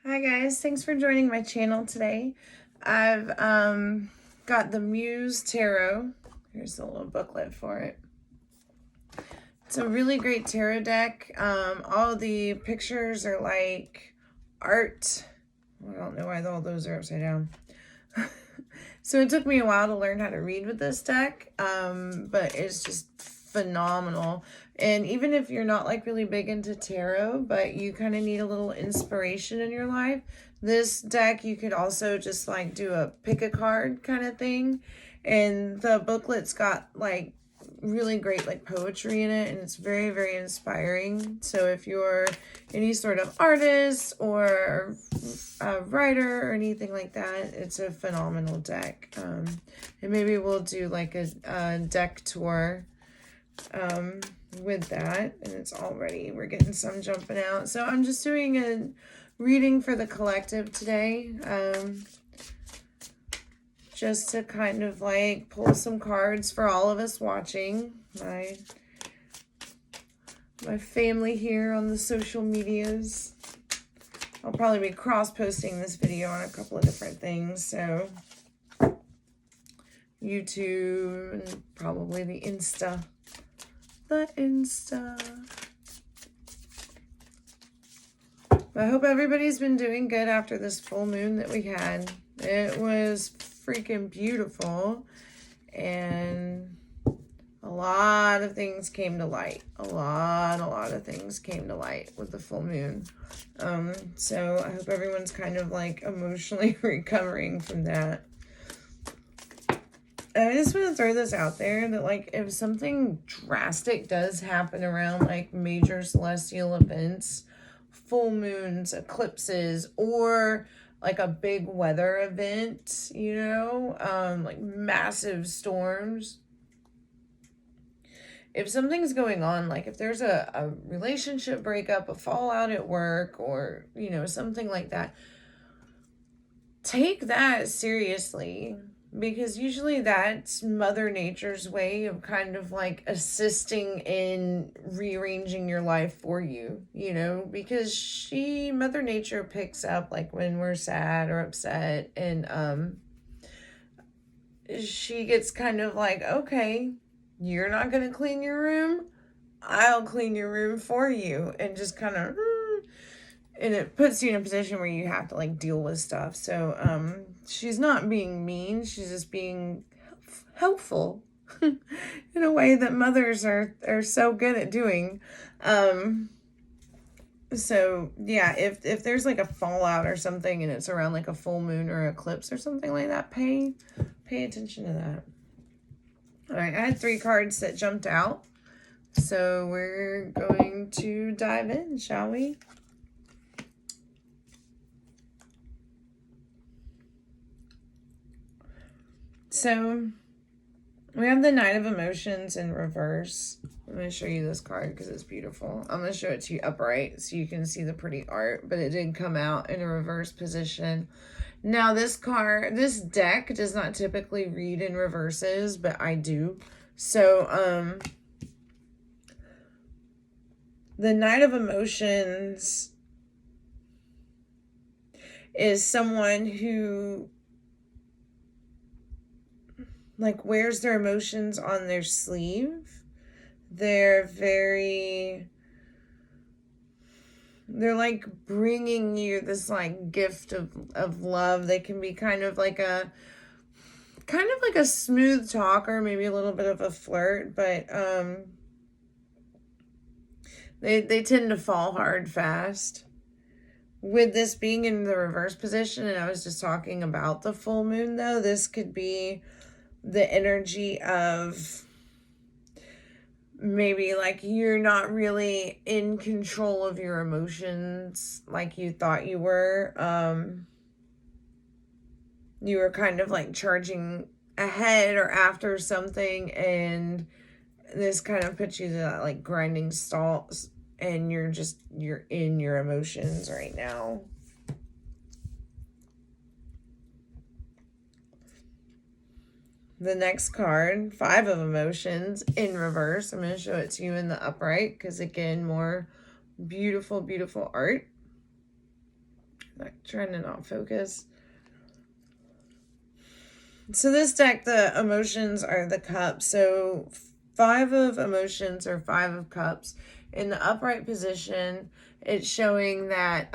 Hi guys, thanks for joining my channel today. I've got the Muse Tarot. Here's a little booklet for it. It's a really great tarot deck. All the pictures are like art. I don't know why all those are upside down. So it took me a while to learn how to read with this deck, but it's just phenomenal. And even if you're not like really big into tarot, but you kind of need a little inspiration in your life, this deck you could also just like do a pick a card kind of thing. And the booklet's got like really great like poetry in it, and it's very, very inspiring. So if you're any sort of artist or a writer or anything like that, it's a phenomenal deck. And maybe we'll do like a deck tour with that. And it's already, we're getting some jumping out. So I'm just doing a reading for the collective today. Just to kind of like pull some cards for all of us watching. My family here on the social medias. I'll probably be cross-posting this video on a couple of different things. So YouTube and probably the Insta. I hope everybody's been doing good after this full moon that we had. It was freaking beautiful, and a lot of things came to light. A lot of things came to light with the full moon. So I hope everyone's kind of like emotionally recovering from that. I just want to throw this out there that like if something drastic does happen around like major celestial events, full moons, eclipses, or like a big weather event, you know, like massive storms. If something's going on, like if there's a relationship breakup, a fallout at work, or, you know, something like that, take that seriously, because usually that's Mother Nature's way of kind of like assisting in rearranging your life for you, you know, because Mother Nature picks up like when we're sad or upset, and she gets kind of like, okay, you're not going to clean your room, I'll clean your room for you, and just kind of, and it puts you in a position where you have to like deal with stuff. So she's not being mean, she's just being helpful in a way that mothers are so good at doing. So yeah, if there's like a fallout or something and it's around like a full moon or eclipse or something like that, pay attention to that. All right, I had 3 cards that jumped out, so we're going to dive in, shall we? So we have the Knight of Emotions in reverse. I'm going to show you this card because it's beautiful. I'm going to show it to you upright so you can see the pretty art, but it did come out in a reverse position. Now this deck does not typically read in reverses, but I do. So the Knight of Emotions is someone who like wears their emotions on their sleeve. They're like bringing you this like gift of love. They can be kind of like a smooth talker, maybe a little bit of a flirt, but they tend to fall hard fast. With this being in the reverse position, and I was just talking about the full moon though, this could be the energy of maybe like you're not really in control of your emotions like you thought you were. You were kind of like charging ahead or after something, and this kind of puts you to that like grinding stalls, and you're in your emotions right now. The next card, 5 of Emotions in reverse. I'm going to show it to you in the upright because, again, more beautiful, beautiful art. Like, trying to not focus. So this deck, the emotions are the cups. So 5 of emotions or 5 of cups. In the upright position, it's showing that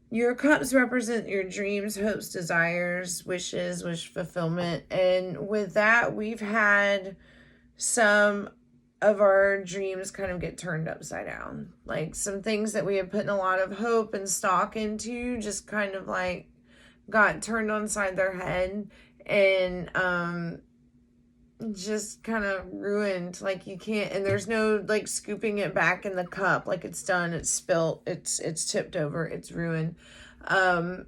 your cups represent your dreams, hopes, desires, wishes, wish fulfillment. And with that, we've had some of our dreams kind of get turned upside down. Like some things that we had put in a lot of hope and stock into just kind of like got turned on side their head and just kind of ruined. Like you can't, and there's no like scooping it back in the cup. Like it's done, it's spilt, it's tipped over, it's ruined. And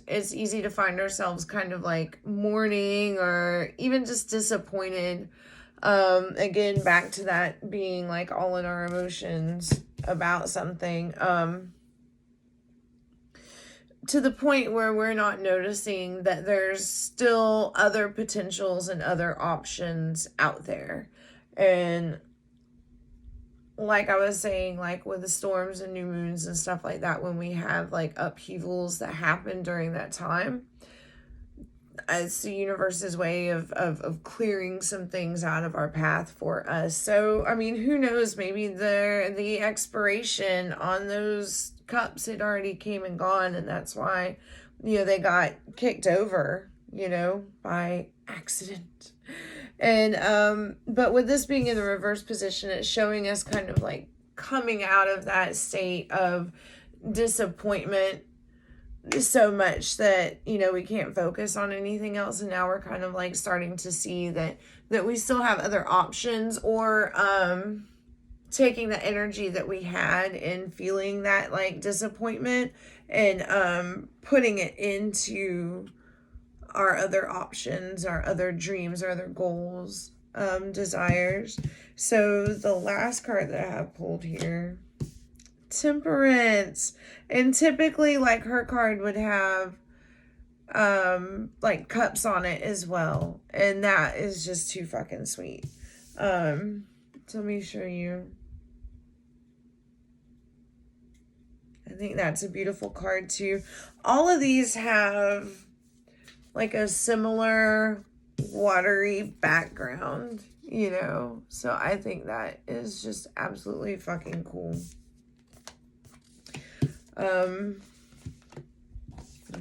it's easy to find ourselves kind of like mourning or even just disappointed. Again, back to that being like all in our emotions about something, to the point where we're not noticing that there's still other potentials and other options out there. And like I was saying, like with the storms and new moons and stuff like that, when we have like upheavals that happen during that time, it's the universe's way of clearing some things out of our path for us. So, I mean, who knows, maybe the expiration on those cups had already came and gone, and that's why, they got kicked over, by accident. And, but with this being in the reverse position, it's showing us kind of like coming out of that state of disappointment so much that we can't focus on anything else, and now we're kind of like starting to see that we still have other options, or taking the energy that we had in feeling that like disappointment and putting it into our other options, our other dreams, our other goals, desires. So the last card that I have pulled here, Temperance. And typically like her card would have like cups on it as well, and that is just too fucking sweet. So let me show you. I think that's a beautiful card too. All of these have like a similar watery background, so I think that is just absolutely fucking cool. Let me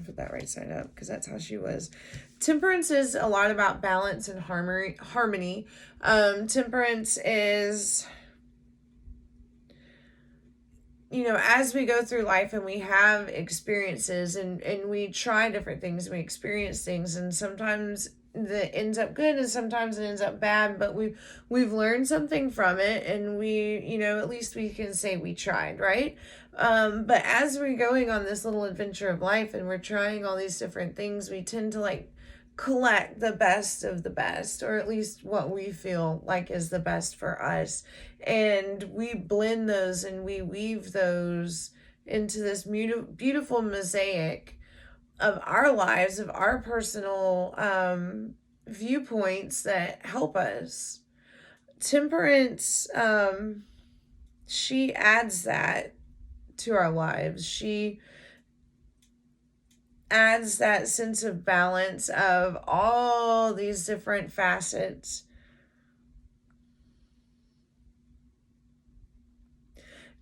put that right side up because that's how she was. Temperance is a lot about balance and harmony. Temperance is, as we go through life and we have experiences and we try different things and we experience things, and sometimes that ends up good and sometimes it ends up bad, but we've learned something from it, and we, at least we can say we tried, right? But as we're going on this little adventure of life and we're trying all these different things, we tend to like collect the best of the best, or at least what we feel like is the best for us. And we blend those and we weave those into this beautiful mosaic of our lives, of our personal viewpoints that help us. Temperance, she adds that to our lives. She adds that sense of balance of all these different facets.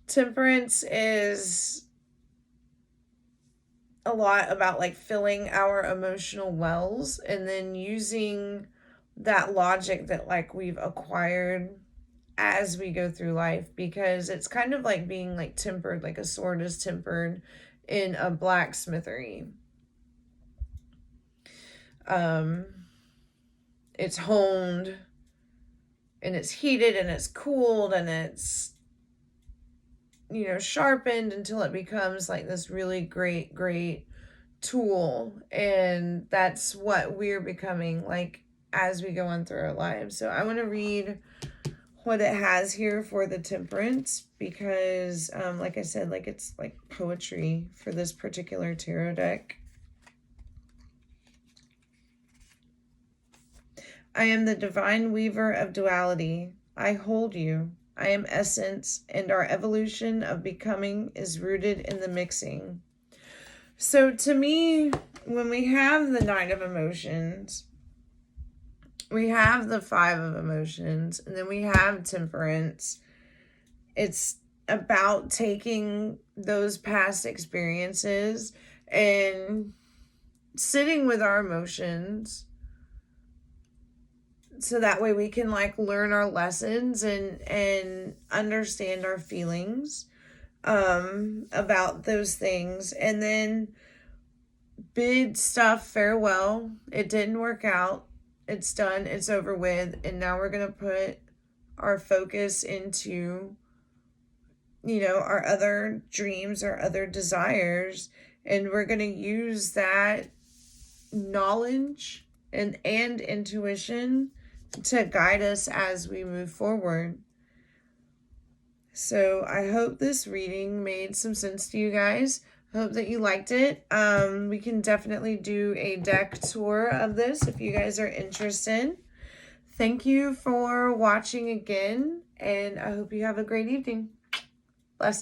Temperance is a lot about like filling our emotional wells and then using that logic that like we've acquired as we go through life, because it's kind of like being like tempered, like a sword is tempered in a blacksmithery. It's honed and it's heated and it's cooled and it's sharpened until it becomes like this really great tool. And that's what we're becoming like as we go on through our lives. So I want to read what it has here for the Temperance, because like I said, like it's like poetry for this particular tarot deck. I am the divine weaver of duality. I hold you. I am essence, and our evolution of becoming is rooted in the mixing. So to me, when we have the Nine of Emotions, we have the Five of Emotions, and then we have Temperance. It's about taking those past experiences and sitting with our emotions so that way we can like learn our lessons and understand our feelings about those things, and then bid stuff farewell. It didn't work out. It's done. It's over with. And now we're going to put our focus into, our other dreams, our other desires. And we're going to use that knowledge and intuition to guide us as we move forward. So I hope this reading made some sense to you guys. Hope that you liked it. We can definitely do a deck tour of this if you guys are interested. Thank you for watching again, and I hope you have a great evening. Blessings.